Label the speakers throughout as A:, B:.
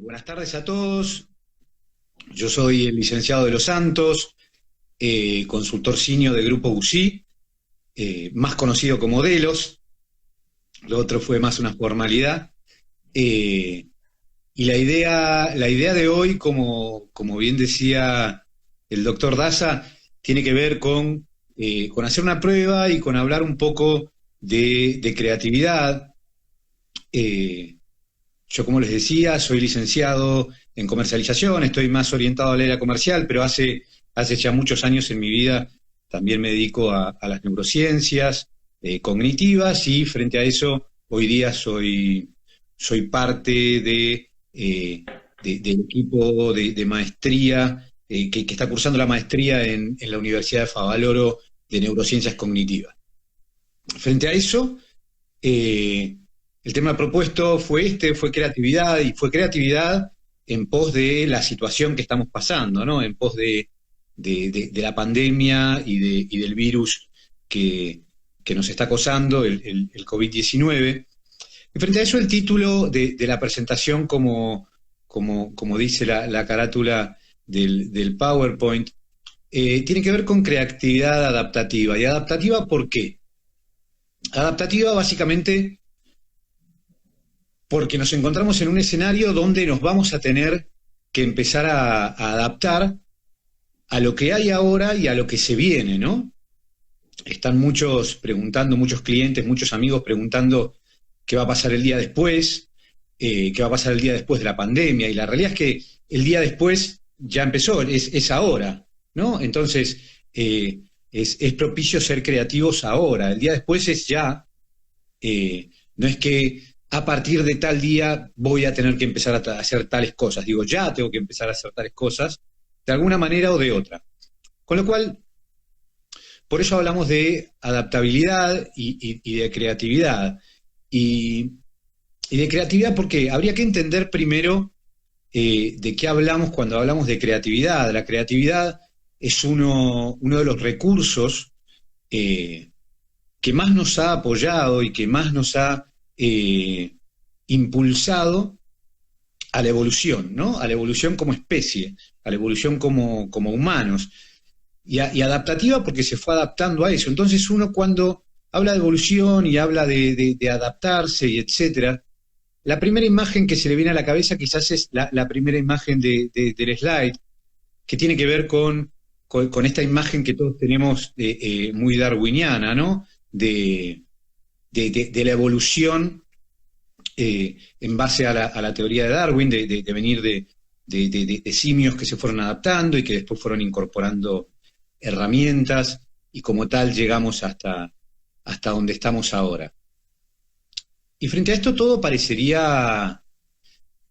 A: Buenas tardes a todos. Yo soy el licenciado de los Santos, consultor senior de Grupo UCI, más conocido como Delos. Lo otro fue más una formalidad. Y la idea de hoy, como bien decía el doctor Daza, tiene que ver con hacer una prueba y con hablar un poco de creatividad. Yo, como les decía, soy licenciado en comercialización, estoy más orientado al área comercial, pero hace ya muchos años en mi vida también me dedico a las neurociencias cognitivas, y frente a eso hoy día soy parte del equipo de maestría que está cursando la maestría en la Universidad de Favaloro de Neurociencias Cognitivas. Frente a eso, el tema propuesto fue creatividad, y fue creatividad en pos de la situación que estamos pasando, ¿no? En pos de la pandemia y del virus que nos está acosando, el COVID-19. Y frente a eso, el título de la presentación, como dice la carátula del PowerPoint, tiene que ver con creatividad adaptativa. ¿Y adaptativa por qué? Adaptativa básicamente porque nos encontramos en un escenario donde nos vamos a tener que empezar a adaptar a lo que hay ahora y a lo que se viene, ¿no? Están muchos preguntando, muchos clientes, muchos amigos preguntando qué va a pasar el día después, qué va a pasar el día después de la pandemia, y la realidad es que el día después ya empezó, es ahora, ¿no? Entonces, es propicio ser creativos ahora. El día después es ya, no es que a partir de tal día voy a tener que empezar a hacer tales cosas. Digo, ya tengo que empezar a hacer tales cosas, de alguna manera o de otra. Con lo cual, por eso hablamos de adaptabilidad y de creatividad. Y de creatividad porque habría que entender primero de qué hablamos cuando hablamos de creatividad. La creatividad es uno de los recursos que más nos ha apoyado y que más nos ha impulsado a la evolución, ¿no? A la evolución como especie, a la evolución como humanos. Y adaptativa porque se fue adaptando a eso. Entonces uno, cuando habla de evolución y habla de adaptarse y etcétera, la primera imagen que se le viene a la cabeza quizás es la primera imagen del slide, que tiene que ver con esta imagen que todos tenemos muy darwiniana, ¿no? De la evolución en base a la teoría de Darwin, de venir de simios que se fueron adaptando y que después fueron incorporando herramientas, y como tal llegamos hasta donde estamos ahora. Y frente a esto todo parecería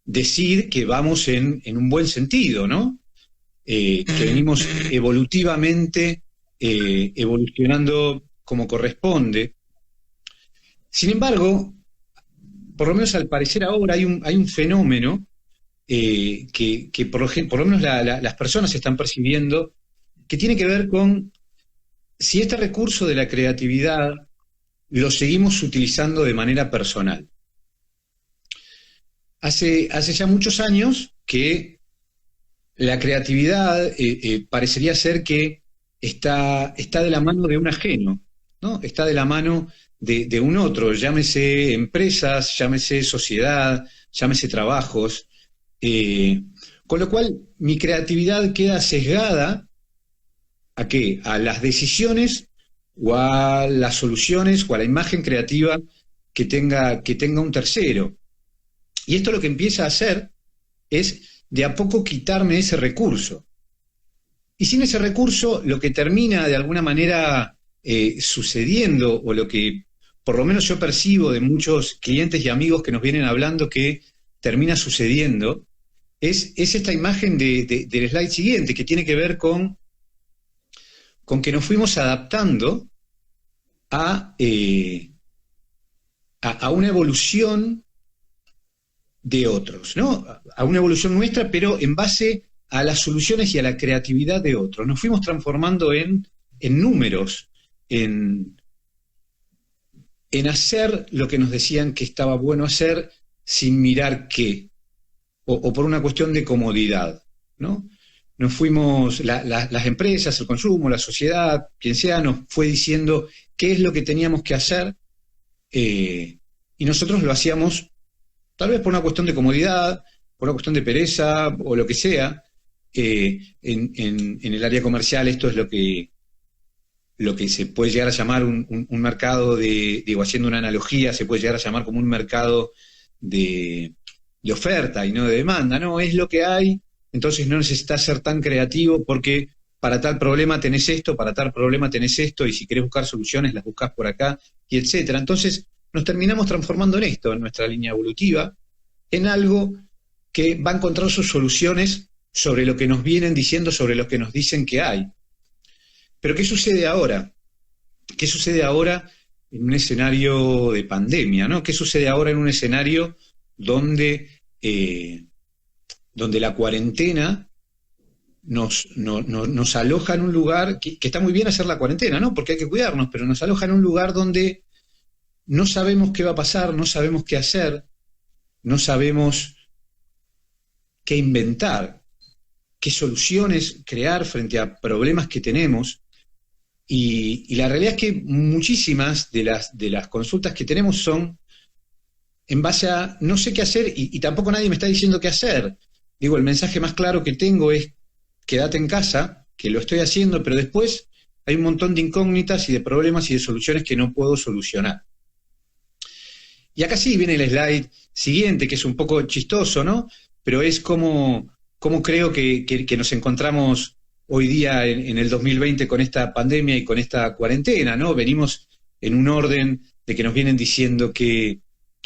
A: decir que vamos en un buen sentido, ¿no? Que venimos evolutivamente evolucionando como corresponde. Sin embargo, por lo menos al parecer ahora hay un fenómeno que por lo menos las personas están percibiendo, que tiene que ver con si este recurso de la creatividad lo seguimos utilizando de manera personal. Hace ya muchos años que la creatividad parecería ser que está de la mano de un ajeno, ¿no? Está de la mano de un otro, llámese empresas, llámese sociedad, llámese trabajos, con lo cual mi creatividad queda sesgada ¿a qué? A las decisiones o a las soluciones o a la imagen creativa que tenga un tercero. Y esto lo que empieza a hacer es de a poco quitarme ese recurso. Y sin ese recurso, lo que termina de alguna manera sucediendo, o lo que por lo menos yo percibo de muchos clientes y amigos que nos vienen hablando que termina sucediendo, es esta imagen del slide siguiente, que tiene que ver con que nos fuimos adaptando a una evolución de otros, ¿no? A una evolución nuestra, pero en base a las soluciones y a la creatividad de otros. Nos fuimos transformando en números, en hacer lo que nos decían que estaba bueno hacer sin mirar qué. o por una cuestión de comodidad, ¿no? Nos fuimos, las empresas, el consumo, la sociedad, quien sea, nos fue diciendo qué es lo que teníamos que hacer, y nosotros lo hacíamos tal vez por una cuestión de comodidad, por una cuestión de pereza o lo que sea. En el área comercial esto es lo que se puede llegar a llamar un mercado digo, haciendo una analogía, se puede llegar a llamar como un mercado de oferta y no de demanda, ¿no? Es lo que hay, entonces no necesitas ser tan creativo porque para tal problema tenés esto, para tal problema tenés esto, y si querés buscar soluciones las buscás por acá, y etcétera. Entonces nos terminamos transformando en esto, en nuestra línea evolutiva, en algo que va a encontrar sus soluciones sobre lo que nos vienen diciendo, sobre lo que nos dicen que hay. Pero ¿qué sucede ahora? ¿Qué sucede ahora en un escenario de pandemia, ¿no? ¿Qué sucede ahora en un escenario donde la cuarentena nos aloja en un lugar, que está muy bien hacer la cuarentena, ¿no? Porque hay que cuidarnos, pero nos aloja en un lugar donde no sabemos qué va a pasar, no sabemos qué hacer, no sabemos qué inventar, qué soluciones crear frente a problemas que tenemos. Y la realidad es que muchísimas de las consultas que tenemos son en base a no sé qué hacer, y tampoco nadie me está diciendo qué hacer. Digo, el mensaje más claro que tengo es quédate en casa, que lo estoy haciendo, pero después hay un montón de incógnitas y de problemas y de soluciones que no puedo solucionar. Y acá sí viene el slide siguiente, que es un poco chistoso, ¿no? Pero es como creo que nos encontramos hoy día en el 2020 con esta pandemia y con esta cuarentena, ¿no? Venimos en un orden de que nos vienen diciendo qué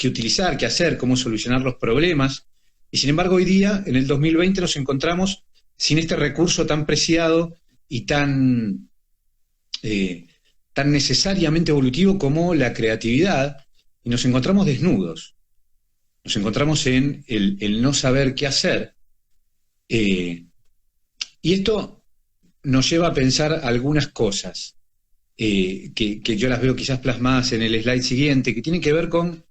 A: utilizar, qué hacer, cómo solucionar los problemas, y sin embargo hoy día, en el 2020, nos encontramos sin este recurso tan preciado y tan necesariamente evolutivo como la creatividad, y nos encontramos desnudos, nos encontramos en el no saber qué hacer, y esto nos lleva a pensar algunas cosas que yo las veo quizás plasmadas en el slide siguiente, que tienen que ver con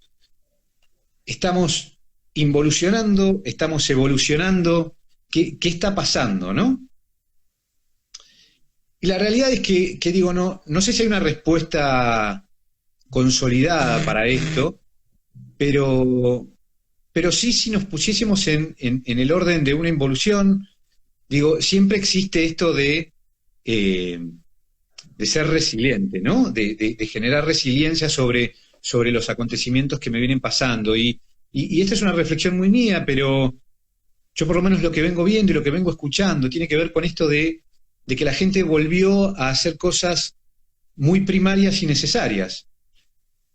A: estamos involucionando, estamos evolucionando, ¿qué está pasando, no? Y la realidad es que digo, no sé si hay una respuesta consolidada para esto, pero sí, si nos pusiésemos en el orden de una involución, digo, siempre existe esto de ser resiliente, ¿no? De generar resiliencia sobre los acontecimientos que me vienen pasando. Y esta es una reflexión muy mía, pero yo por lo menos lo que vengo viendo y lo que vengo escuchando tiene que ver con esto de que la gente volvió a hacer cosas muy primarias y necesarias.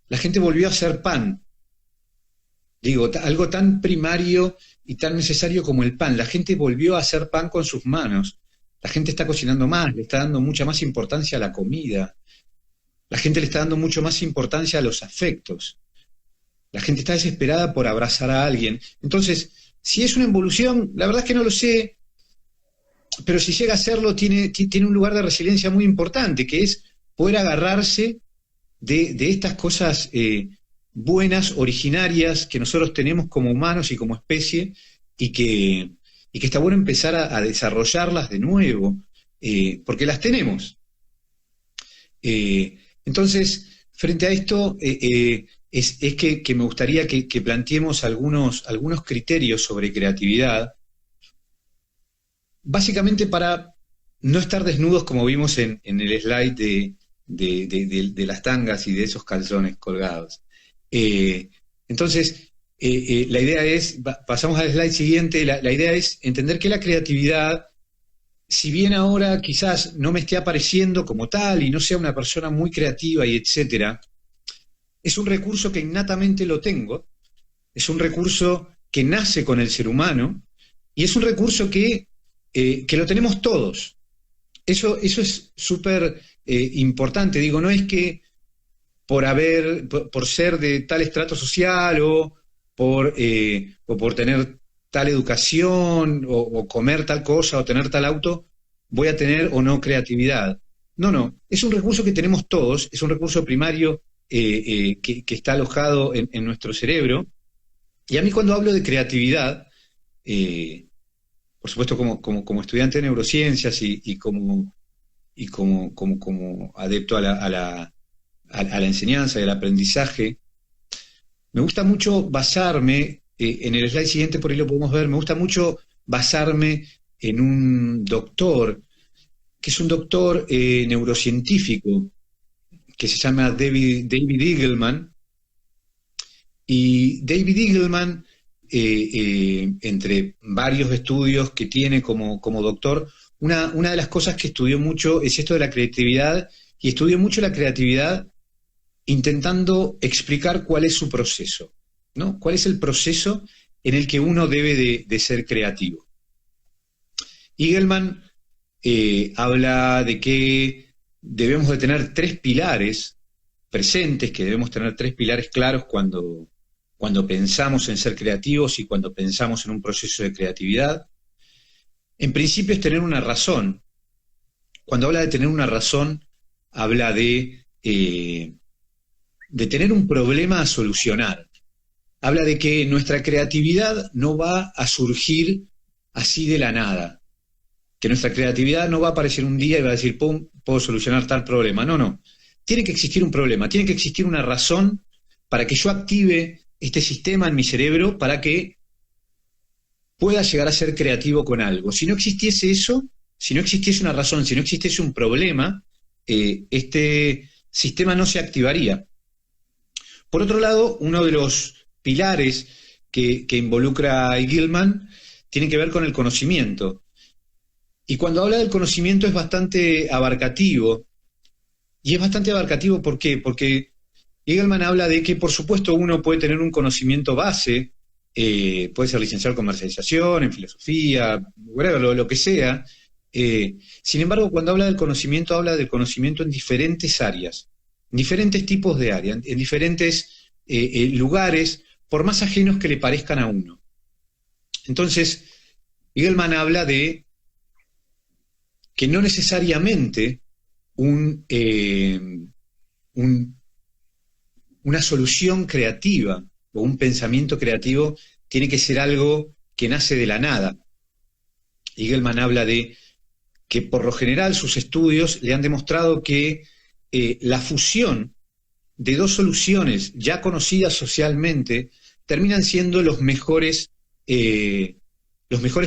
A: La gente volvió a hacer pan. Digo, algo tan primario y tan necesario como el pan. La gente volvió a hacer pan con sus manos. La gente está cocinando más, le está dando mucha más importancia a la comida. La gente le está dando mucho más importancia a los afectos. La gente está desesperada por abrazar a alguien. Entonces, si es una involución, la verdad es que no lo sé, pero si llega a serlo, tiene un lugar de resiliencia muy importante, que es poder agarrarse de estas cosas buenas, originarias, que nosotros tenemos como humanos y como especie, y que está bueno empezar a desarrollarlas de nuevo, porque las tenemos. Entonces, frente a esto, es que me gustaría que planteemos algunos criterios sobre creatividad, básicamente para no estar desnudos como vimos en el slide de las tangas y de esos calzones colgados. Entonces, la idea es, pasamos al slide siguiente, la idea es entender que la creatividad, si bien ahora quizás no me esté apareciendo como tal y no sea una persona muy creativa y etcétera, es un recurso que innatamente lo tengo, es un recurso que nace con el ser humano y es un recurso que lo tenemos todos. Eso es súper importante. Digo, no es que por ser de tal estrato social o por tener tal educación o comer tal cosa o tener tal auto, voy a tener o no creatividad. No, es un recurso que tenemos todos, es un recurso primario que está alojado en nuestro cerebro. Y a mí cuando hablo de creatividad, por supuesto como estudiante de neurociencias como adepto a la enseñanza y al aprendizaje, me gusta mucho basarme, en el slide siguiente por ahí lo podemos ver, me gusta mucho basarme en un doctor, que es un doctor neurocientífico, que se llama David Eagleman, y David Eagleman, entre varios estudios que tiene como doctor, una de las cosas que estudió mucho es esto de la creatividad, y estudió mucho la creatividad intentando explicar cuál es su proceso, ¿no? ¿Cuál es el proceso en el que uno debe de ser creativo? Eagleman habla de que debemos de tener 3 pilares presentes, que debemos tener 3 pilares claros cuando pensamos en ser creativos y cuando pensamos en un proceso de creatividad. En principio es tener una razón. Cuando habla de tener una razón, habla de tener un problema a solucionar. Habla de que nuestra creatividad no va a surgir así de la nada. Que nuestra creatividad no va a aparecer un día y va a decir, pum, puedo solucionar tal problema. No, no. Tiene que existir un problema, tiene que existir una razón para que yo active este sistema en mi cerebro para que pueda llegar a ser creativo con algo. Si no existiese eso, si no existiese una razón, si no existiese un problema, este sistema no se activaría. Por otro lado, uno de los pilares que involucra a Eagleman tiene que ver con el conocimiento. Y cuando habla del conocimiento es bastante abarcativo. Y es bastante abarcativo, ¿por qué? Porque Eagleman habla de que, por supuesto, uno puede tener un conocimiento base, puede ser licenciado en comercialización, en filosofía, whatever, lo que sea. Sin embargo, cuando habla habla del conocimiento en diferentes áreas, en diferentes tipos de áreas, en diferentes lugares, por más ajenos que le parezcan a uno. Entonces, Eagleman habla de que no necesariamente una solución creativa o un pensamiento creativo tiene que ser algo que nace de la nada. Eagleman habla de que por lo general sus estudios le han demostrado que la fusión de 2 soluciones ya conocidas socialmente terminan siendo los mejores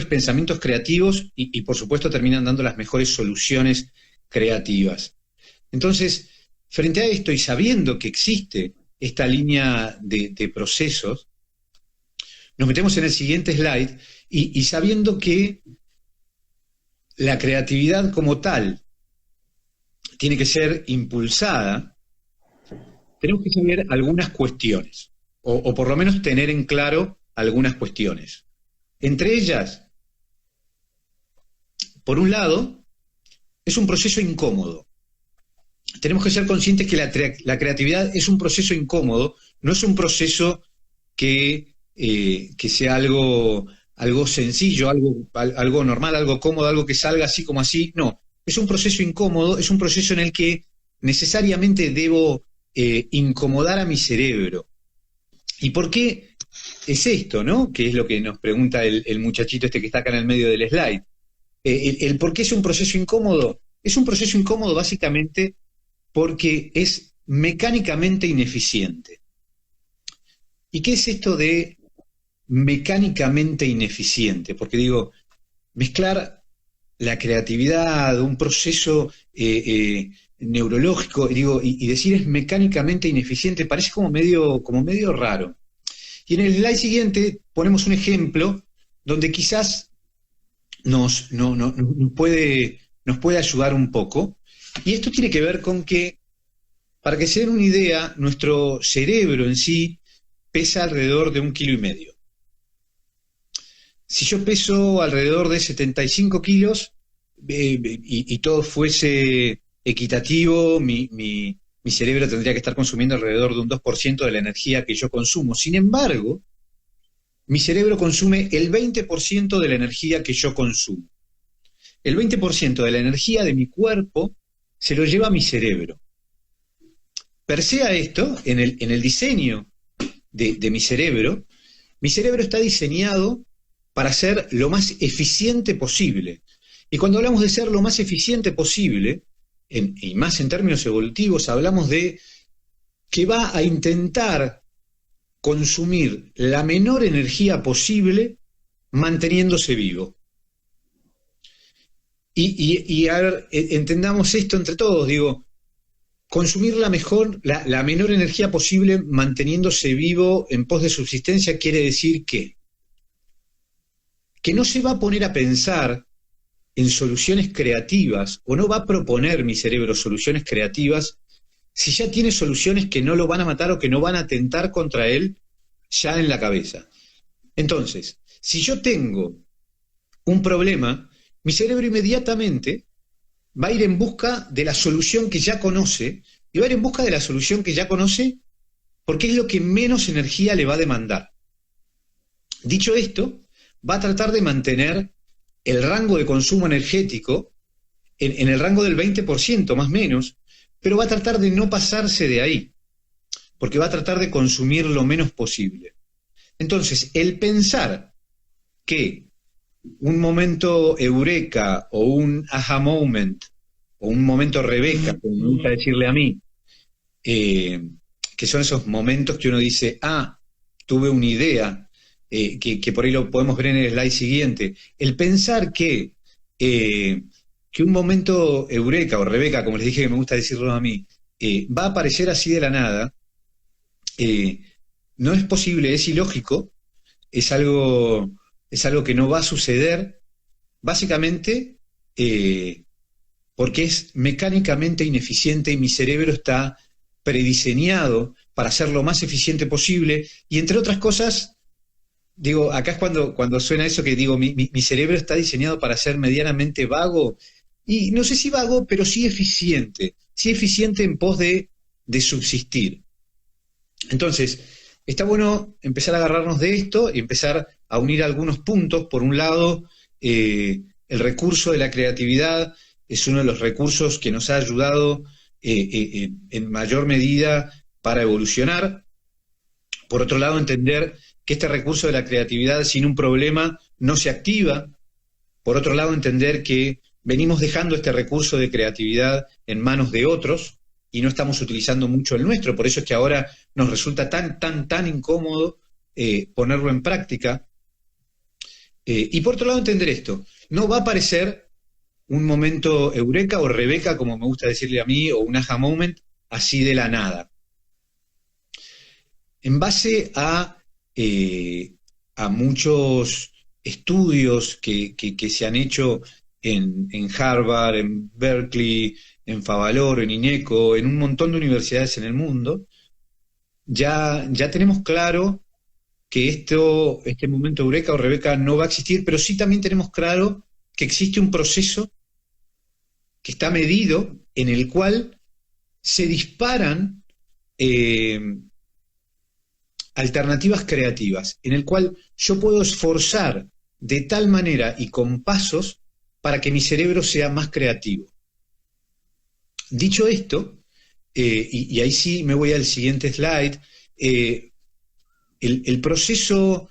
A: pensamientos creativos y por supuesto terminan dando las mejores soluciones creativas. Entonces, frente a esto y sabiendo que existe esta línea de procesos, nos metemos en el siguiente slide y sabiendo que la creatividad como tal tiene que ser impulsada, tenemos que saber algunas cuestiones, o por lo menos tener en claro algunas cuestiones. Entre ellas, por un lado, es un proceso incómodo. Tenemos que ser conscientes que la creatividad es un proceso incómodo, no es un proceso que sea algo sencillo, algo normal, algo cómodo, algo que salga así como así. No, es un proceso incómodo, es un proceso en el que necesariamente debo incomodar a mi cerebro. ¿Y por qué es esto, no? Que es lo que nos pregunta el muchachito este que está acá en el medio del slide. El por qué es un proceso incómodo. Es un proceso incómodo básicamente porque es mecánicamente ineficiente. ¿Y qué es esto de mecánicamente ineficiente? Porque digo, mezclar la creatividad, un proceso neurológico, y decir es mecánicamente ineficiente, parece como medio raro. Y en el slide siguiente ponemos un ejemplo donde quizás nos puede ayudar un poco. Y esto tiene que ver con que, para que se den una idea, nuestro cerebro en sí pesa alrededor de 1,5 kilos. Si yo peso alrededor de 75 kilos y todo fuese equitativo, mi cerebro tendría que estar consumiendo alrededor de un 2% de la energía que yo consumo. Sin embargo, mi cerebro consume el 20% de la energía que yo consumo. El 20% de la energía de mi cuerpo se lo lleva a mi cerebro. Persea esto, en el diseño de mi cerebro está diseñado para ser lo más eficiente posible. Y cuando hablamos de ser lo más eficiente posible, y más en términos evolutivos, hablamos de que va a intentar consumir la menor energía posible manteniéndose vivo. Y a ver, entendamos esto entre todos, digo, consumir la menor energía posible manteniéndose vivo en pos de subsistencia quiere decir que no se va a poner a pensar en soluciones creativas, o no va a proponer mi cerebro soluciones creativas, si ya tiene soluciones que no lo van a matar o que no van a atentar contra él ya en la cabeza. Entonces, si yo tengo un problema, mi cerebro inmediatamente va a ir en busca de la solución que ya conoce, y va a ir en busca de la solución que ya conoce porque es lo que menos energía le va a demandar. Dicho esto, va a tratar de mantener el rango de consumo energético en el rango del 20%, más o menos, pero va a tratar de no pasarse de ahí, porque va a tratar de consumir lo menos posible. Entonces, el pensar que un momento eureka o un aha moment o un momento Rebeca, como me gusta decirle a mí, que son esos momentos que uno dice, tuve una idea, que por ahí lo podemos ver en el slide siguiente, el pensar que un momento eureka o Rebeca, como les dije que me gusta decirlo a mí, va a aparecer así de la nada, no es posible, es ilógico, es algo que no va a suceder, básicamente porque es mecánicamente ineficiente y mi cerebro está prediseñado para ser lo más eficiente posible, y entre otras cosas, digo, acá es cuando suena eso que digo, mi cerebro está diseñado para ser medianamente vago, y no sé si vago, pero sí eficiente en pos de subsistir. Entonces, está bueno empezar a agarrarnos de esto y empezar a unir algunos puntos. Por un lado, el recurso de la creatividad es uno de los recursos que nos ha ayudado en mayor medida para evolucionar. Por otro lado, entender que este recurso de la creatividad sin un problema no se activa. Por otro lado, entender que venimos dejando este recurso de creatividad en manos de otros y no estamos utilizando mucho el nuestro. Por eso es que ahora nos resulta tan incómodo ponerlo en práctica. Y por otro lado, entender esto. No va a aparecer un momento eureka o Rebeca, como me gusta decirle a mí, o un aha moment, así de la nada. En base a muchos estudios que se han hecho en Harvard, en Berkeley, en Favaloro, en INECO, en un montón de universidades en el mundo, ya tenemos claro que este momento eureka o Rebeca no va a existir, pero sí también tenemos claro que existe un proceso que está medido en el cual se disparan alternativas creativas, en el cual yo puedo esforzar de tal manera y con pasos para que mi cerebro sea más creativo. Dicho esto, y ahí sí me voy al siguiente slide, el proceso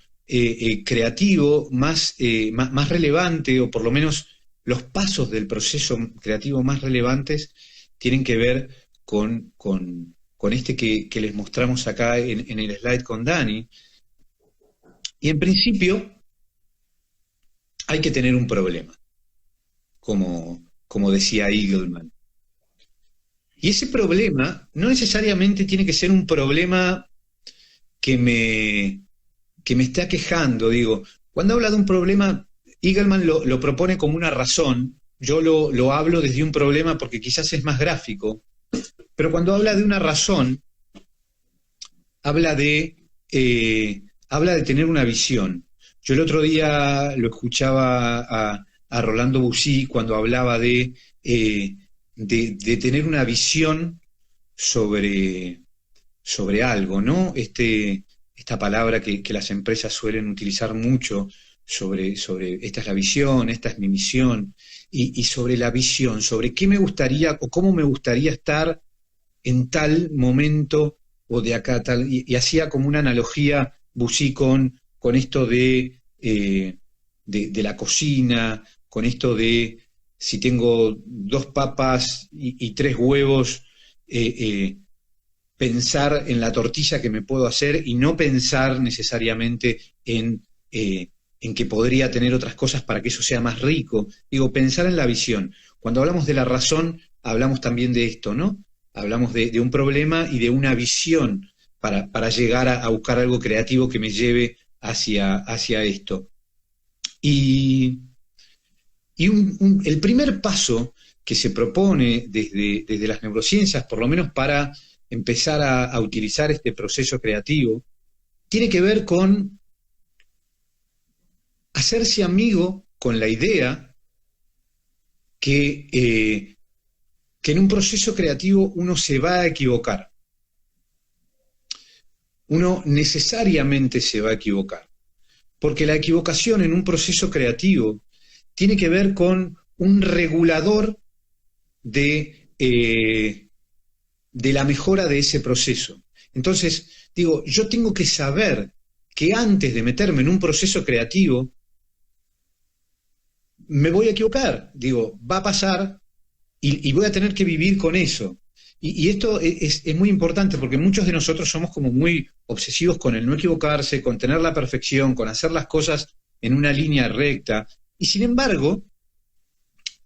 A: creativo más relevante, o por lo menos los pasos del proceso creativo más relevantes, tienen que ver con este que les mostramos acá en el slide con Dani. Y en principio hay que tener un problema, como decía Eagleman. Y ese problema no necesariamente tiene que ser un problema que me está quejando. Digo, cuando habla de un problema, Eagleman lo propone como una razón. Yo lo hablo desde un problema porque quizás es más gráfico, pero cuando habla de una razón, habla de tener una visión. Yo el otro día lo escuchaba a Rolando Bussy cuando hablaba de tener una visión sobre algo, ¿no? Esta palabra que las empresas suelen utilizar mucho sobre esta es la visión, esta es mi misión, y sobre la visión, sobre qué me gustaría o cómo me gustaría estar en tal momento o de acá tal, y hacía como una analogía Bussy con esto de de la cocina, con esto de si tengo 2 papas y 3 huevos, pensar en la tortilla que me puedo hacer y no pensar necesariamente en que podría tener otras cosas para que eso sea más rico. Digo, pensar en la visión. Cuando hablamos de la razón, hablamos también de esto, ¿no? Hablamos de un problema y de una visión para llegar a buscar algo creativo que me lleve hacia esto. Y el primer paso que se propone desde las neurociencias, por lo menos para empezar a utilizar este proceso creativo, tiene que ver con hacerse amigo con la idea que en un proceso creativo uno se va a equivocar. Uno necesariamente se va a equivocar, porque la equivocación en un proceso creativo tiene que ver con un regulador de la mejora de ese proceso. Entonces, digo, yo tengo que saber que antes de meterme en un proceso creativo, me voy a equivocar, digo, va a pasar y voy a tener que vivir con eso. Y esto es muy importante porque muchos de nosotros somos como muy obsesivos con el no equivocarse, con tener la perfección, con hacer las cosas en una línea recta. Y sin embargo,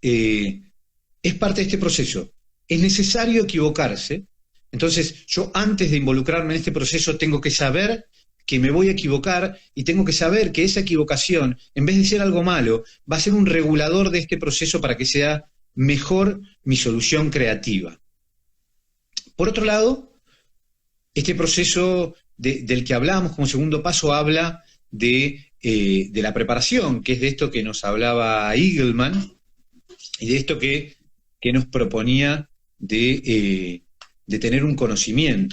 A: es parte de este proceso. Es necesario equivocarse. Entonces, yo antes de involucrarme en este proceso tengo que saber que me voy a equivocar y tengo que saber que esa equivocación, en vez de ser algo malo, va a ser un regulador de este proceso para que sea mejor mi solución creativa. Por otro lado, este proceso del que hablamos como segundo paso habla de la preparación, que es de esto que nos hablaba Eagleman y de esto que nos proponía de tener un conocimiento,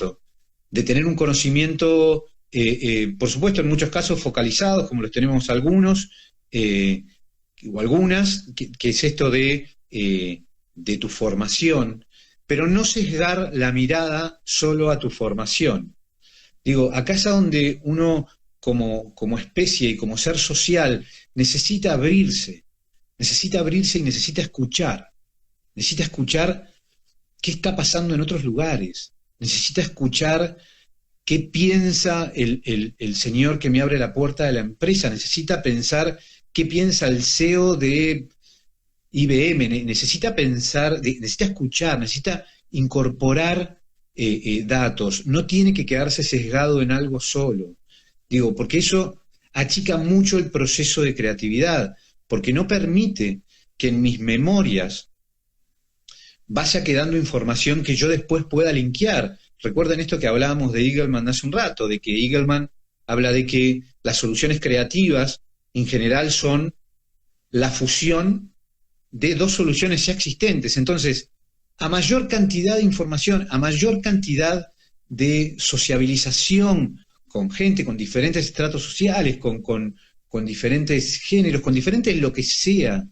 A: por supuesto en muchos casos focalizados, como los tenemos algunos, o algunas, que es esto de tu formación, pero no sesgar la mirada solo a tu formación. Digo, acá es a donde uno como especie y como ser social necesita abrirse y necesita escuchar qué está pasando en otros lugares, necesita escuchar qué piensa el señor que me abre la puerta de la empresa, necesita pensar qué piensa el CEO de IBM, necesita escuchar, necesita incorporar datos, no tiene que quedarse sesgado en algo solo. Digo, porque eso achica mucho el proceso de creatividad, porque no permite que en mis memorias vaya quedando información que yo después pueda linkear. Recuerden esto que hablábamos de Eagleman hace un rato, de que Eagleman habla de que las soluciones creativas en general son la fusión de 2 soluciones ya existentes. Entonces, a mayor cantidad de información, a mayor cantidad de sociabilización con gente, con diferentes estratos sociales, con diferentes géneros, con diferentes lo que sea,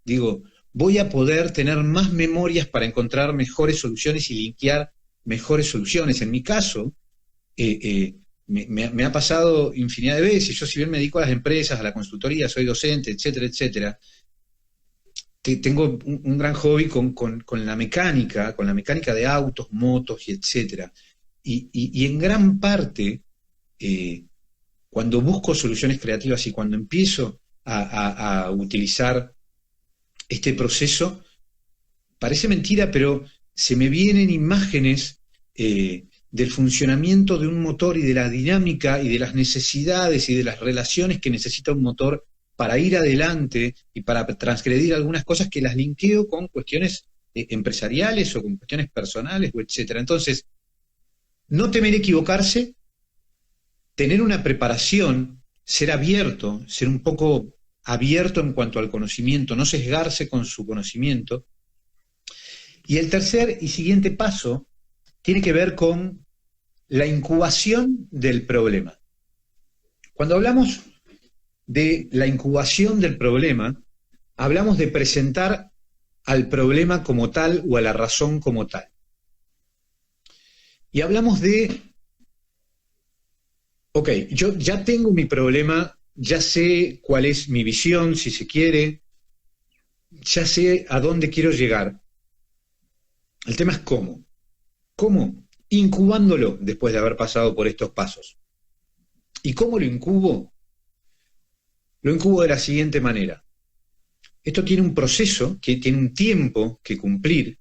A: digo, voy a poder tener más memorias para encontrar mejores soluciones y linkear mejores soluciones. En mi caso, me ha pasado infinidad de veces. Yo, si bien me dedico a las empresas, a la consultoría, soy docente, etcétera, etcétera, tengo un gran hobby con la mecánica de autos, motos y etcétera. Y en gran parte, cuando busco soluciones creativas y cuando empiezo a utilizar este proceso, parece mentira, pero se me vienen imágenes del funcionamiento de un motor y de la dinámica y de las necesidades y de las relaciones que necesita un motor para ir adelante y para transgredir algunas cosas que las linkeo con cuestiones empresariales o con cuestiones personales, o etcétera. Entonces, no temer equivocarse, tener una preparación, ser abierto, ser un poco abierto en cuanto al conocimiento, no sesgarse con su conocimiento. Y el tercer y siguiente paso tiene que ver con la incubación del problema. Cuando hablamos de la incubación del problema, hablamos de presentar al problema como tal o a la razón como tal. Y hablamos de, ok, yo ya tengo mi problema ya sé cuál es mi visión, si se quiere, ya sé a dónde quiero llegar. El tema es cómo. ¿Cómo? Incubándolo después de haber pasado por estos pasos. ¿Y cómo lo incubo? Lo incubo de la siguiente manera. Esto tiene un proceso, que tiene un tiempo que cumplir,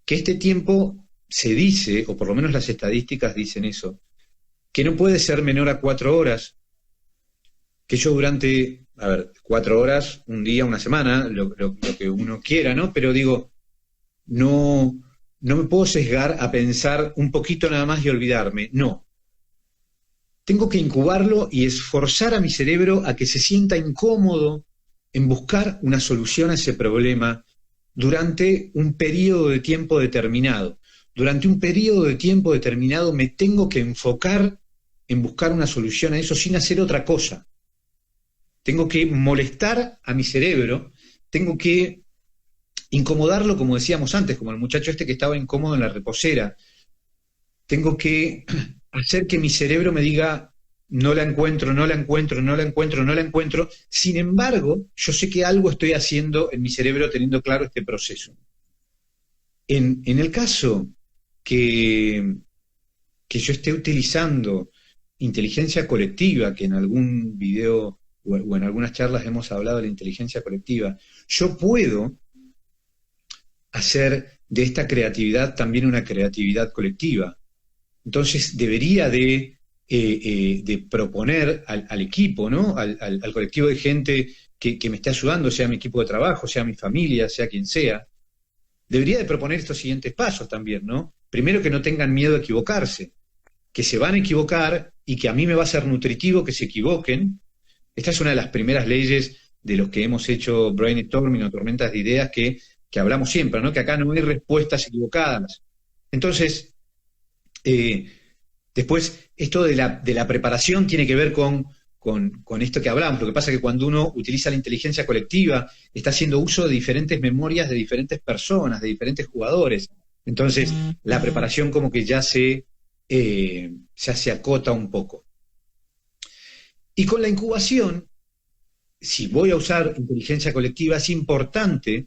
A: que este tiempo se dice, o por lo menos las estadísticas dicen eso, que no puede ser menor a 4 horas, que yo durante, 4 horas, un día, una semana, lo que uno quiera, ¿no? Pero digo, no me puedo sesgar a pensar un poquito nada más y olvidarme, no. Tengo que incubarlo y esforzar a mi cerebro a que se sienta incómodo en buscar una solución a ese problema durante un periodo de tiempo determinado. Durante un periodo de tiempo determinado me tengo que enfocar en buscar una solución a eso sin hacer otra cosa. Tengo que molestar a mi cerebro, tengo que incomodarlo, como decíamos antes, como el muchacho este que estaba incómodo en la reposera. Tengo que hacer que mi cerebro me diga, no la encuentro, no la encuentro, no la encuentro, no la encuentro. Sin embargo, yo sé que algo estoy haciendo en mi cerebro teniendo claro este proceso. En el caso que yo esté utilizando inteligencia colectiva, que en algún video o en algunas charlas hemos hablado de la inteligencia colectiva, yo puedo hacer de esta creatividad también una creatividad colectiva. Entonces debería de proponer al equipo, ¿no? Al colectivo de gente que me esté ayudando, sea mi equipo de trabajo, sea mi familia, sea quien sea, debería de proponer estos siguientes pasos también, ¿no? Primero, que no tengan miedo a equivocarse, que se van a equivocar y que a mí me va a ser nutritivo que se equivoquen. Esta es una de las primeras leyes de los que hemos hecho brainstorming o tormentas de ideas que hablamos siempre, ¿no? Que acá no hay respuestas equivocadas. Entonces, después, esto de la preparación tiene que ver con esto que hablamos. Lo que pasa es que cuando uno utiliza la inteligencia colectiva, está haciendo uso de diferentes memorias de diferentes personas, de diferentes jugadores. Entonces, la preparación como que ya se acota un poco. Y con la incubación, si voy a usar inteligencia colectiva, es importante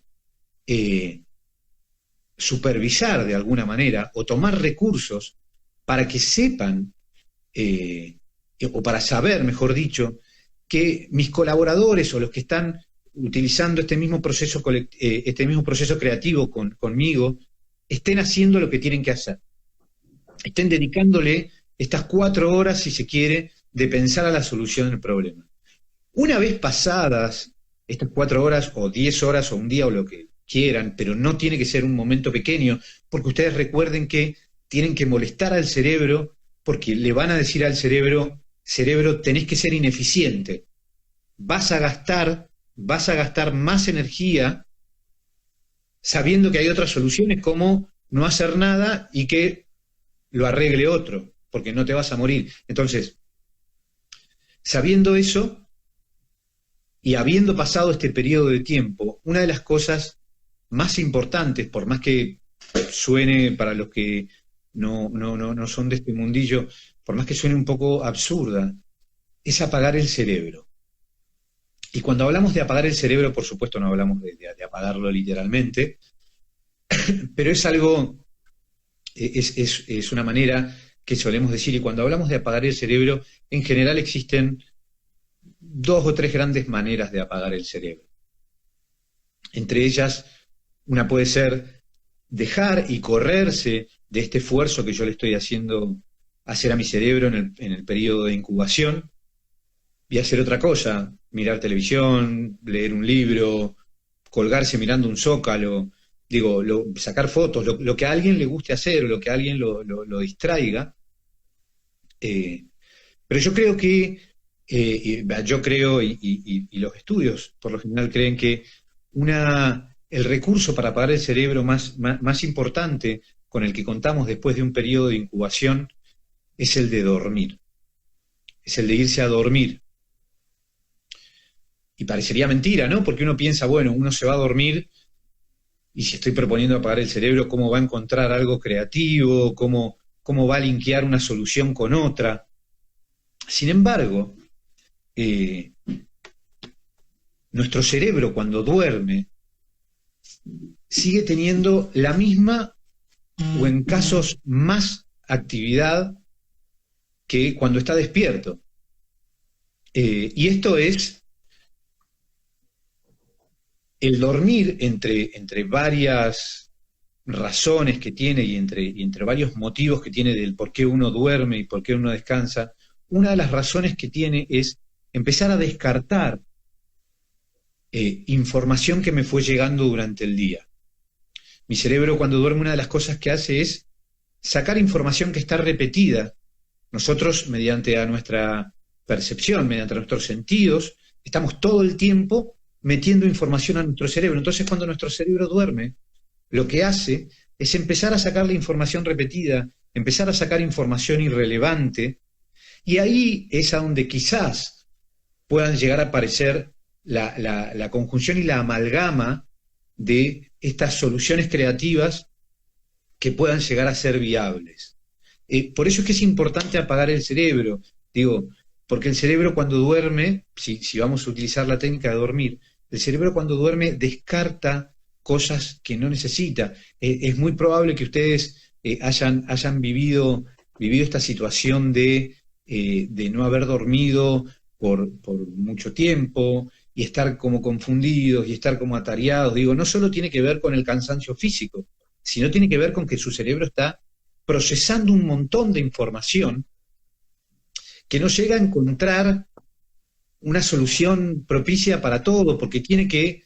A: supervisar de alguna manera o tomar recursos para que sepan, o para saber, mejor dicho, que mis colaboradores o los que están utilizando este mismo proceso creativo conmigo, estén haciendo lo que tienen que hacer. Estén dedicándole estas 4 horas, si se quiere, de pensar a la solución del problema. Una vez pasadas estas 4 horas, o 10 horas, o un día, o lo que quieran, pero no tiene que ser un momento pequeño, porque ustedes recuerden que tienen que molestar al cerebro, porque le van a decir al cerebro, tenés que ser ineficiente, vas a gastar más energía sabiendo que hay otras soluciones como no hacer nada y que lo arregle otro, porque no te vas a morir. Entonces, sabiendo eso y habiendo pasado este periodo de tiempo, una de las cosas más importantes, por más que suene para los que no son de este mundillo, por más que suene un poco absurda, es apagar el cerebro. Y cuando hablamos de apagar el cerebro, por supuesto no hablamos de apagarlo literalmente, pero es algo, es una manera que solemos decir, y cuando hablamos de apagar el cerebro, en general existen 2 o 3 grandes maneras de apagar el cerebro. Entre ellas, una puede ser dejar y correrse de este esfuerzo que yo le estoy haciendo hacer a mi cerebro en el periodo de incubación, y hacer otra cosa, mirar televisión, leer un libro, colgarse mirando un zócalo, sacar fotos, lo que a alguien le guste hacer, o lo que a alguien lo distraiga. Pero yo creo que, y los estudios por lo general creen que el recurso para apagar el cerebro más importante con el que contamos después de un periodo de incubación es el de dormir, es el de irse a dormir. Y parecería mentira, ¿no? Porque uno piensa, bueno, uno se va a dormir y si estoy proponiendo apagar el cerebro, ¿cómo va a encontrar algo creativo? ¿Cómo va a linkear una solución con otra? Sin embargo, nuestro cerebro cuando duerme sigue teniendo la misma o en casos más actividad que cuando está despierto. Y esto es el dormir entre varias razones que tiene y entre varios motivos que tiene del por qué uno duerme y por qué uno descansa. Una de las razones que tiene es empezar a descartar información que me fue llegando durante el día. Mi cerebro cuando duerme una de las cosas que hace es sacar información que está repetida. Nosotros, mediante a nuestra percepción, mediante nuestros sentidos, estamos todo el tiempo metiendo información a nuestro cerebro. Entonces, cuando nuestro cerebro duerme, lo que hace es empezar a sacar la información repetida, empezar a sacar información irrelevante, y ahí es a donde quizás puedan llegar a aparecer la conjunción y la amalgama de estas soluciones creativas que puedan llegar a ser viables. Por eso es que es importante apagar el cerebro, digo, porque el cerebro cuando duerme, si vamos a utilizar la técnica de dormir, el cerebro cuando duerme descarta cosas que no necesita. Es muy probable que ustedes hayan vivido esta situación de no haber dormido por mucho tiempo y estar como confundidos y estar como atareados. Digo, no solo tiene que ver con el cansancio físico, sino tiene que ver con que su cerebro está procesando un montón de información que no llega a encontrar una solución propicia para todo, porque tiene que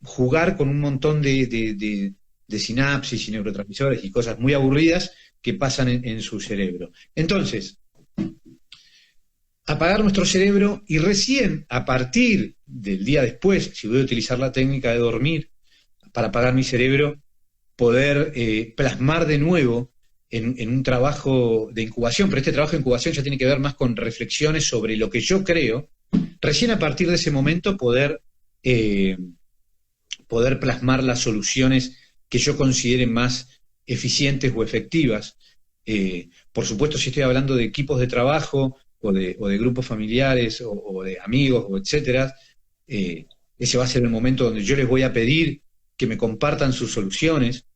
A: jugar con un montón de sinapsis y neurotransmisores y cosas muy aburridas que pasan en su cerebro. Entonces, apagar nuestro cerebro y recién a partir del día después, si voy a utilizar la técnica de dormir para apagar mi cerebro, poder plasmar de nuevo en un trabajo de incubación, pero este trabajo de incubación ya tiene que ver más con reflexiones sobre lo que yo creo, recién a partir de ese momento poder plasmar las soluciones que yo considere más eficientes o efectivas. Por supuesto, si estoy hablando de equipos de trabajo o de grupos familiares o de amigos, o etcétera, ese va a ser el momento donde yo les voy a pedir que me compartan sus soluciones.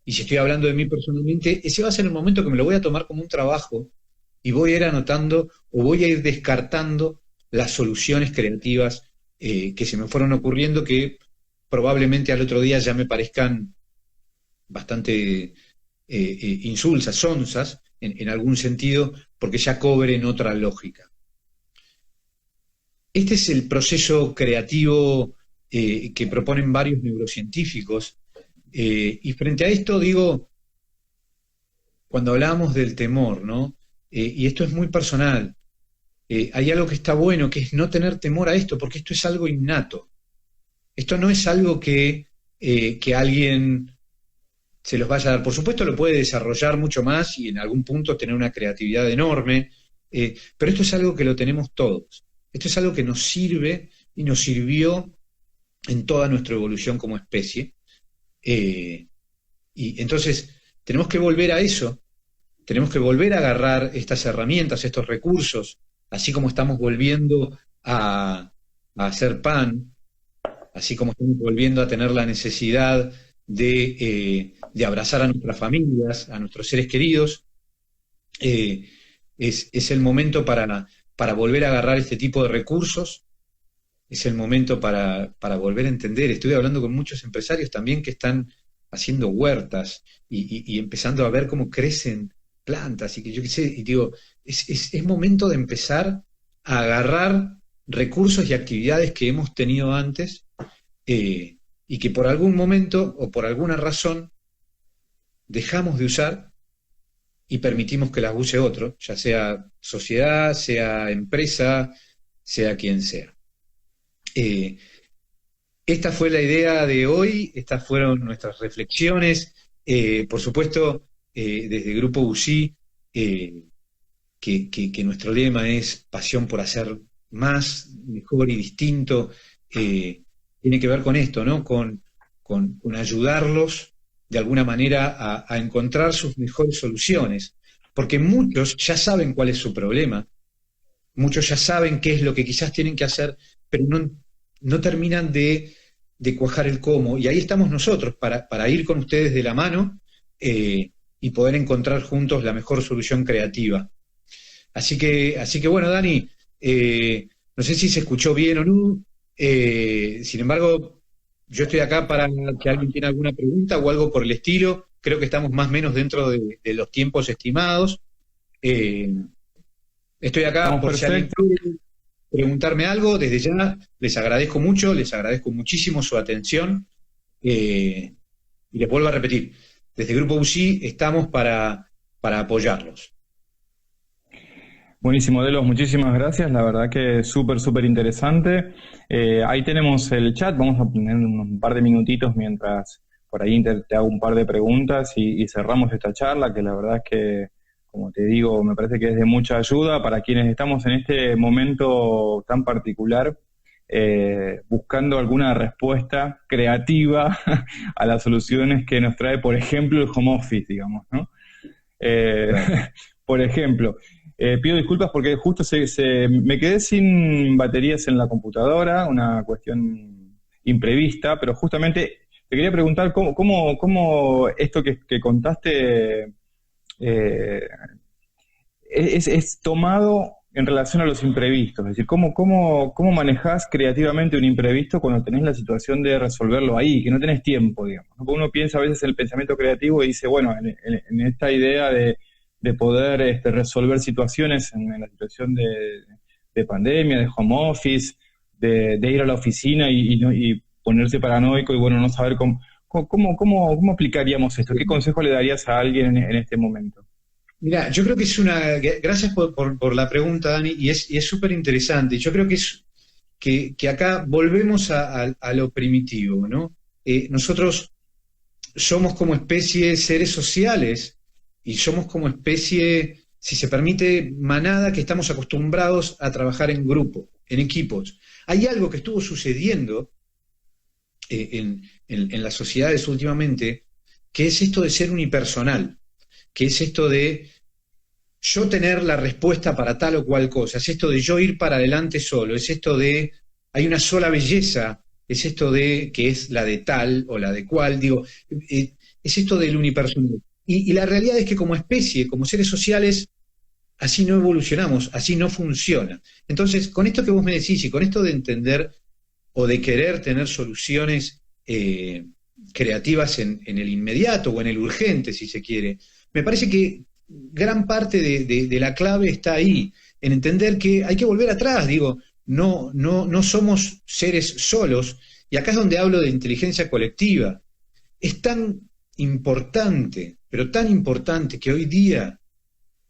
A: Y si estoy hablando de mí personalmente, ese va a ser el momento que me lo voy a tomar como un trabajo y voy a ir anotando o voy a ir descartando las soluciones creativas que se me fueron ocurriendo, que probablemente al otro día ya me parezcan bastante insulsas, sonzas, en algún sentido, porque ya cobren otra lógica. Este es el proceso creativo que proponen varios neurocientíficos, y frente a esto, digo, cuando hablábamos del temor, ¿no? Y esto es muy personal, hay algo que está bueno, que es no tener temor a esto, porque esto es algo innato. Esto no es algo que alguien se los vaya a dar. Por supuesto lo puede desarrollar mucho más y en algún punto tener una creatividad enorme, pero esto es algo que lo tenemos todos. Esto es algo que nos sirve y nos sirvió en toda nuestra evolución como especie. Y entonces tenemos que volver a eso, tenemos que volver a agarrar estas herramientas, estos recursos, así como estamos volviendo a hacer pan, así como estamos volviendo a tener la necesidad de abrazar a nuestras familias, a nuestros seres queridos. Es el momento para volver a agarrar este tipo de recursos, es el momento para volver a entender. Estuve hablando con muchos empresarios también que están haciendo huertas y empezando a ver cómo crecen plantas, y que yo qué sé, y digo, es momento de empezar a agarrar recursos y actividades que hemos tenido antes, y que por algún momento o por alguna razón dejamos de usar y permitimos que las use otro, ya sea sociedad, sea empresa, sea quien sea. Esta fue la idea de hoy, estas fueron nuestras reflexiones. Por supuesto, desde Grupo UCI, que nuestro lema es pasión por hacer más, mejor y distinto. Tiene que ver con esto, ¿no? Con ayudarlos de alguna manera a encontrar sus mejores soluciones, porque muchos ya saben cuál es su problema, muchos ya saben qué es lo que quizás tienen que hacer, pero no terminan de cuajar el cómo, y ahí estamos nosotros para ir con ustedes de la mano y poder encontrar juntos la mejor solución creativa. Así que bueno, Dani, no sé si se escuchó bien o no, sin embargo, yo estoy acá para que alguien tiene alguna pregunta o algo por el estilo. Creo que estamos más o menos dentro de los tiempos estimados. Estoy acá
B: Estamos
A: por si alguien
B: perfecto.
A: quiere preguntarme algo. Desde ya les agradezco mucho, les agradezco muchísimo su atención. Y les vuelvo a repetir, desde Grupo UCI estamos para apoyarlos.
B: Buenísimo, Delos, muchísimas gracias. La verdad que súper interesante. Ahí tenemos el chat. Vamos a poner un par de minutitos mientras por ahí te hago un par de preguntas y cerramos esta charla, que la verdad es que, como te digo, me parece que es de mucha ayuda para quienes estamos en este momento tan particular, buscando alguna respuesta creativa a las soluciones que nos trae, por ejemplo, el home office, digamos, ¿no?
A: Claro.
B: Por ejemplo, pido disculpas porque justo me quedé sin baterías en la computadora, una cuestión imprevista, pero justamente te quería preguntar cómo esto que contaste es tomado en relación a los imprevistos. Es decir, ¿cómo manejás creativamente un imprevisto cuando tenés la situación de resolverlo ahí, que no tenés tiempo, digamos, ¿no? Porque uno piensa a veces en el pensamiento creativo y dice, bueno, en esta idea de poder resolver situaciones en la situación de pandemia, de home office, de ir a la oficina y ponerse paranoico y bueno, no saber cómo aplicaríamos esto. ¿Qué consejo le darías a alguien en este momento?
A: Mira, yo creo que es una... Gracias por la pregunta, Dani, y es súper interesante. Yo creo que acá volvemos a lo primitivo, ¿no? Nosotros somos como especie seres sociales y somos como especie, si se permite, manada, que estamos acostumbrados a trabajar en grupo, en equipos. Hay algo que estuvo sucediendo en las sociedades últimamente, que es esto de ser unipersonal, que es esto de yo tener la respuesta para tal o cual cosa, es esto de yo ir para adelante solo, es esto de hay una sola belleza, es esto de que es la de tal o la de cual, digo, es esto del unipersonal. Y la realidad es que como especie, como seres sociales, así no evolucionamos, así no funciona. Entonces, con esto que vos me decís y con esto de entender o de querer tener soluciones creativas en el inmediato o en el urgente, si se quiere, me parece que gran parte de la clave está ahí, en entender que hay que volver atrás, digo, no somos seres solos, y acá es donde hablo de inteligencia colectiva. Es tan importante, pero tan importante que hoy día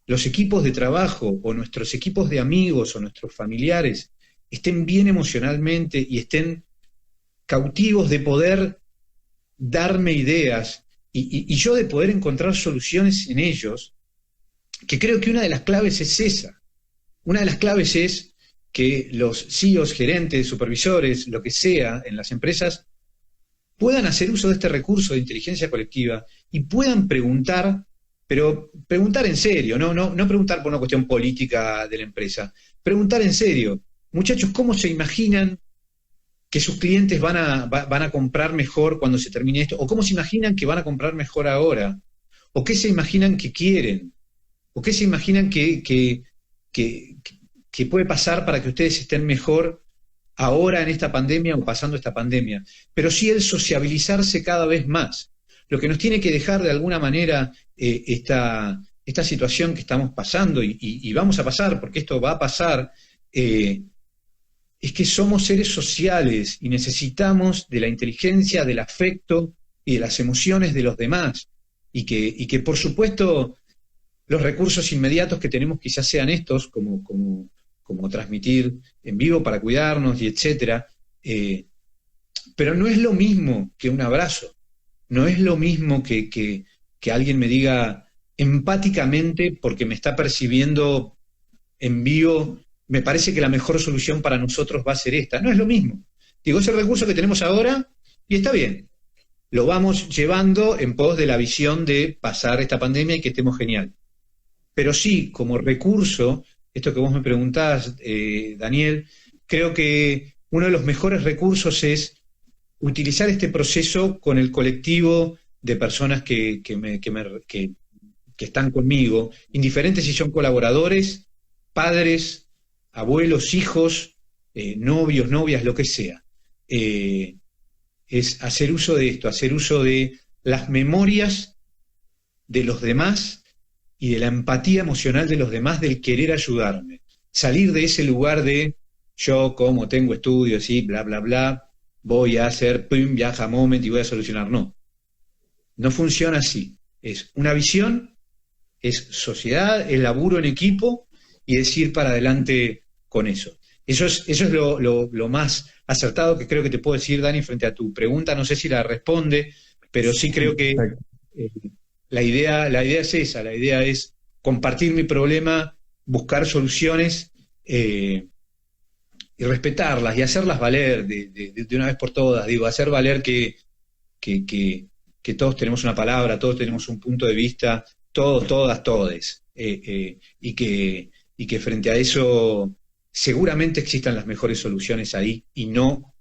A: los equipos de trabajo o nuestros equipos de amigos o nuestros familiares estén bien emocionalmente y estén cautivos de poder darme ideas y yo de poder encontrar soluciones en ellos, que creo que una de las claves es esa. Una de las claves es que los CEOs, gerentes, supervisores, lo que sea en las empresas, puedan hacer uso de este recurso de inteligencia colectiva y puedan preguntar, pero preguntar en serio, no preguntar por una cuestión política de la empresa, preguntar en serio. Muchachos, ¿cómo se imaginan que sus clientes van a comprar mejor cuando se termine esto? ¿O cómo se imaginan que van a comprar mejor ahora? ¿O qué se imaginan que quieren? ¿O qué se imaginan que puede pasar para que ustedes estén mejor ahora en esta pandemia o pasando esta pandemia? Pero sí el sociabilizarse cada vez más. Lo que nos tiene que dejar de alguna manera esta situación que estamos pasando y vamos a pasar, porque esto va a pasar, es que somos seres sociales y necesitamos de la inteligencia, del afecto y de las emociones de los demás. Y que por supuesto, los recursos inmediatos que tenemos quizás sean estos, como transmitir en vivo para cuidarnos y etcétera, pero no es lo mismo que un abrazo, no es lo mismo que alguien me diga empáticamente porque me está percibiendo en vivo, me parece que la mejor solución para nosotros va a ser esta. No es lo mismo. Digo, es el recurso que tenemos ahora y está bien. Lo vamos llevando en pos de la visión de pasar esta pandemia y que estemos genial. Pero sí, como recurso, esto que vos me preguntás, Daniel, creo que uno de los mejores recursos es utilizar este proceso con el colectivo de personas que están conmigo, indiferentes si son colaboradores, padres, abuelos, hijos, novios, novias, lo que sea. Es hacer uso de esto, hacer uso de las memorias de los demás y de la empatía emocional de los demás, del querer ayudarme. Salir de ese lugar de yo, como tengo estudios y bla, bla, bla, voy a hacer pum, viaja moment y voy a solucionar. No, no funciona así. Es una visión, es sociedad, es laburo en equipo y es ir para adelante con eso. Eso es lo más acertado que creo que te puedo decir, Dani, frente a tu pregunta. No sé si la responde, pero sí creo que la idea es esa. La idea es compartir mi problema, buscar soluciones y respetarlas y hacerlas valer de una vez por todas. Digo, hacer valer que todos tenemos una palabra, todos tenemos un punto de vista, todos, todas, todes. Y que frente a eso seguramente existan las mejores soluciones ahí y no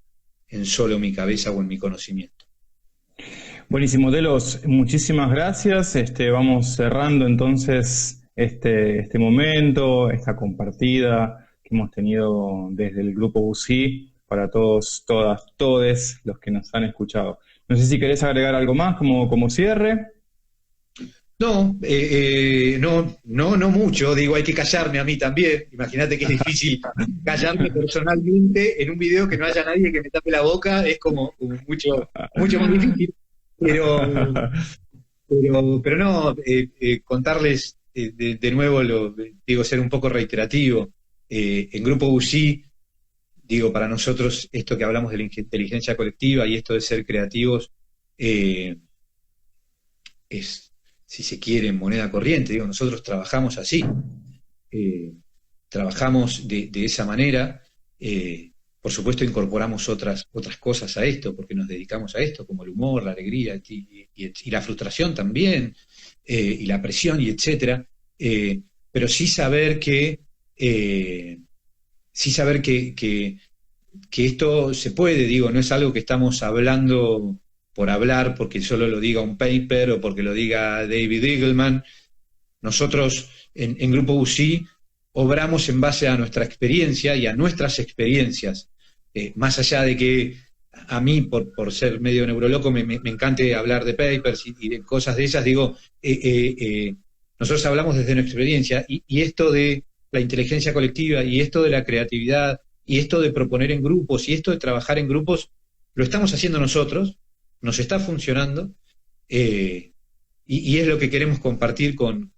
A: en solo mi cabeza o en mi conocimiento.
B: Buenísimo, Delos, muchísimas gracias. Vamos cerrando entonces este momento, esta compartida que hemos tenido desde el Grupo UCI para todos, todas, todes los que nos han escuchado. No sé si querés agregar algo más como cierre.
A: No, no mucho. Digo, hay que callarme a mí también. Imagínate que es difícil callarme personalmente en un video que no haya nadie que me tape la boca. Es como mucho más difícil. Pero no, contarles de nuevo, digo, ser un poco reiterativo. En Grupo UCI, digo, para nosotros esto que hablamos de la inteligencia colectiva y esto de ser creativos es, si se quiere, moneda corriente. Digo, nosotros trabajamos así, trabajamos de esa manera. Por supuesto incorporamos otras cosas a esto, porque nos dedicamos a esto, como el humor, la alegría y la frustración también, y la presión, y etcétera. Pero sí saber que esto se puede, digo, no es algo que estamos hablando por hablar, porque solo lo diga un paper o porque lo diga David Eagleman. Nosotros en Grupo UCI obramos en base a nuestra experiencia y a nuestras experiencias, más allá de que a mí, por ser medio neuroloco, me encante hablar de papers y de cosas de esas. Digo, nosotros hablamos desde nuestra experiencia y esto de la inteligencia colectiva y esto de la creatividad y esto de proponer en grupos y esto de trabajar en grupos, lo estamos haciendo nosotros, nos está funcionando, y es lo que queremos compartir con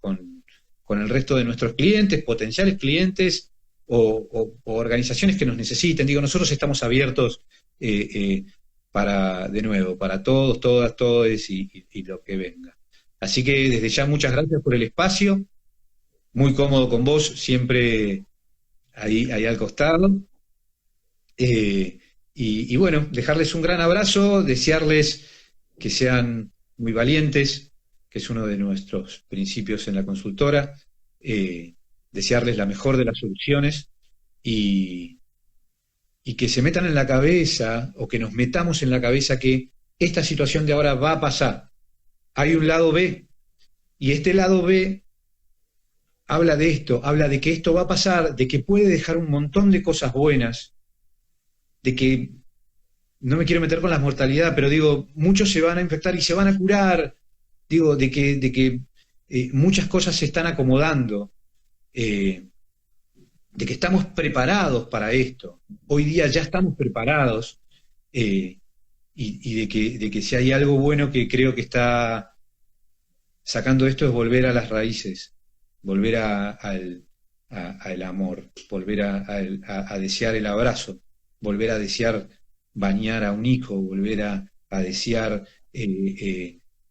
A: el resto de nuestros clientes, potenciales clientes o organizaciones que nos necesiten. Digo, nosotros estamos abiertos de nuevo, para todos, todas, todes y lo que venga. Así que desde ya muchas gracias por el espacio, muy cómodo con vos, siempre ahí al costado. Y bueno, dejarles un gran abrazo, desearles que sean muy valientes, que es uno de nuestros principios en la consultora, desearles la mejor de las soluciones y que se metan en la cabeza, o que nos metamos en la cabeza, que esta situación de ahora va a pasar. Hay un lado B, y este lado B habla de esto, habla de que esto va a pasar, de que puede dejar un montón de cosas buenas, de que, no me quiero meter con la mortalidad, pero digo, muchos se van a infectar y se van a curar, digo, de que muchas cosas se están acomodando, de que estamos preparados para esto. Hoy día ya estamos preparados, y de que si hay algo bueno que creo que está sacando esto, es volver a las raíces, volver al amor, volver a desear el abrazo, volver a desear bañar a un hijo, volver a desear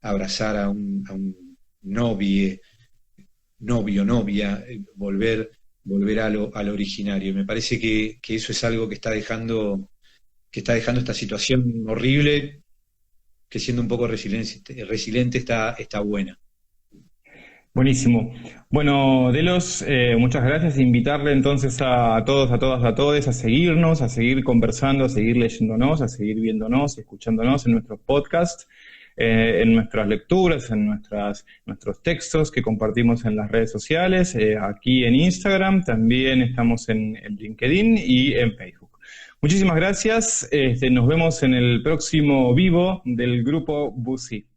A: abrazar a un novio, novia, volver a lo originario. Me parece que eso es algo que está dejando esta situación horrible, que siendo un poco resiliente está buena.
B: Buenísimo. Bueno, Delos, muchas gracias. Invitarle entonces a todos, a todas, a todos a seguirnos, a seguir conversando, a seguir leyéndonos, a seguir viéndonos, escuchándonos en nuestros podcasts, en nuestras lecturas, en nuestros textos que compartimos en las redes sociales, aquí en Instagram, también estamos en LinkedIn y en Facebook. Muchísimas gracias. Nos vemos en el próximo vivo del grupo Busi.